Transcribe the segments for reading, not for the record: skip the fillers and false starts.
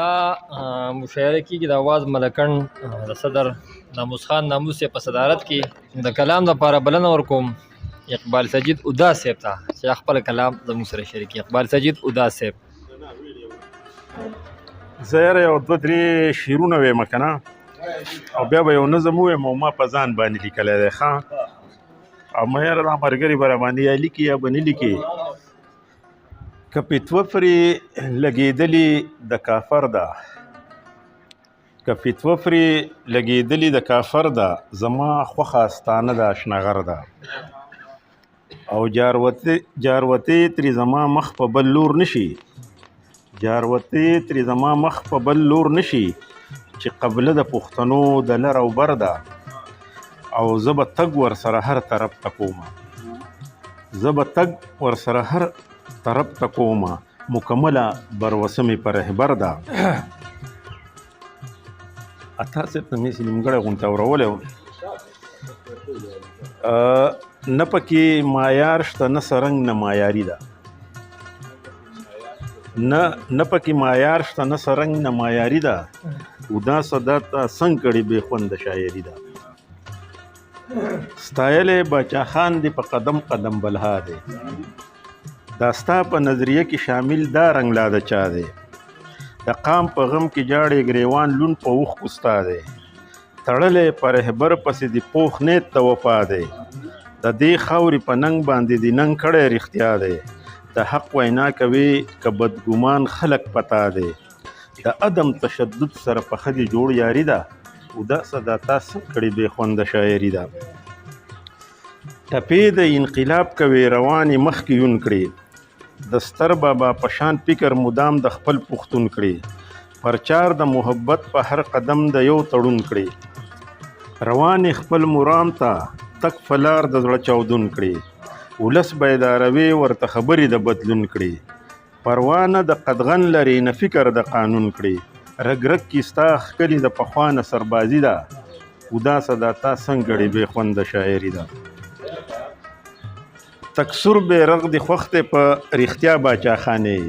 دا مشاعره کېږي د اواز ملکن د صدر ناموس خان ناموس په صدارت کې د کلام لپاره بلنه ورکوم اقبال سجید ادا صاحب ته چې خپل کلام زموږ سره شریکي. اقبال سجید ادا صاحب زه یاره یو دوه درې شعرونه ویم که نه او بیا به یو نظم ووایم او ما په ځان باندې لیکلی دی ښه او ما یاره دا ملګري به راباندې یا لیکي یا به نه لیکي. که فتوه پرې لګېدلې د کافر ده که فتوه پرې لګېدلې د کافر ده زما خوښه ستانه ده اشنغر ده او جاروتې ترې زما مخ په بل لور نشي جاروتې ترې زما مخ په بل لور نشي چې قبله د پښتنو د لر او بر ده او زه به تګ ورسره هر طرف ته کومه زه به تګ ورسره هر طرف ته کومه مکمله بروسه مې په رهبر ده. اتا صاحب ته مې نیمګړی غونډه اورولی وم نه پکې معیار شته نه سرنګ نه معیاري ده نه پکې معیار شته نه سرنګ نه معیاري ده ادا صدا ته څنګ کړي بې خونده شاعري ده ستایلی باچا خان دی په قدم قدم بلها دی دا ستا په نظریه کې شامل دا رنګ لا د چا دی د قام په غم کې جاړې ګریوان لون په اوښکو ستا دی تړلی په رهبر پسې د پوخ نیت ته وفا دی د دې خاورې په ننګ باندې د ننګ کړی رښتیا دی د حق وینا کوي که بدګمان خلق پتا دی د عدم تشدد سره په ښه دې جوړ یاري ده او دا صدا تا څه کړې بې خونده شاعري ده ټپې د انقلاب کوي روانې مخکې یون کړي د ستر بابا په شان فکر مدام د خپل پښتون کړي پرچار د محبت په هر قدم د یو تړون کړي روانې خپل مرام ته تک فلار د زړه چاودون کړي ولس بیداروي ورته خبرې د بدلون کړي پروانه د قدغن لري نه فکر د قانون کړي رګ رګ کې ستا ښکلي د پخوانه سربازي ده ادا صدا تا څنګ کړې بې خونده شاعري ده تکسر بې رغ د خوښتې په رښتیا باچا خانې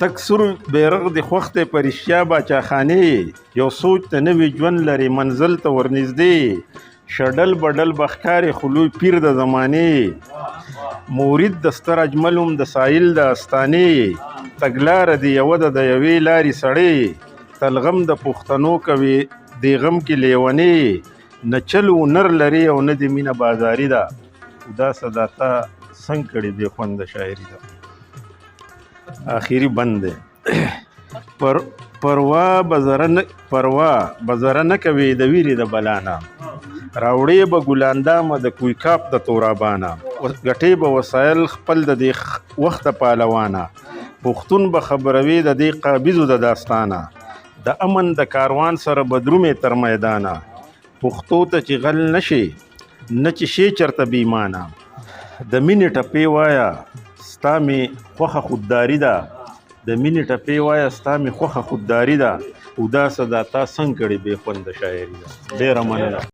تکسر بې رغ د خوښتې په رښتیا باچا خانې یو سوچ ته نوي ژوند لري منزل ته ورنږدې شډل بډل بخکارې خلوی پیر د زمانې مورید د ستر اجملوم د سایل د استانې تګلاره د یوه د یوې لارې سړې تلغم د پښتنو کوي د غم کې لیونې نه چل و نر لري او نه د مینه بازاري ده دا صدا تا څنګ کړې بې خونده شاعري ده. آخري بند دی پروا بزره نه کوي د ویرې د بلانه راوړې به ګلاندامه د کویکاپ د تورابانه ګټې به وسایل خپل د دې وخت پهلوانه پښتون به خبروي د دې قابضو د داستانه د امن د کاروان سره به درومې تر میدانه پښتو ته چې غل نشي نه چې شي چرته بیمانه د مینې ټپې وایه ستا مې خوښه خودداري ده د مینې ټپې وایه ستا مې خوښه خودداري ده او دا صدا تا څنګ کړې بې خونده شاعري ده. ډېره مننه.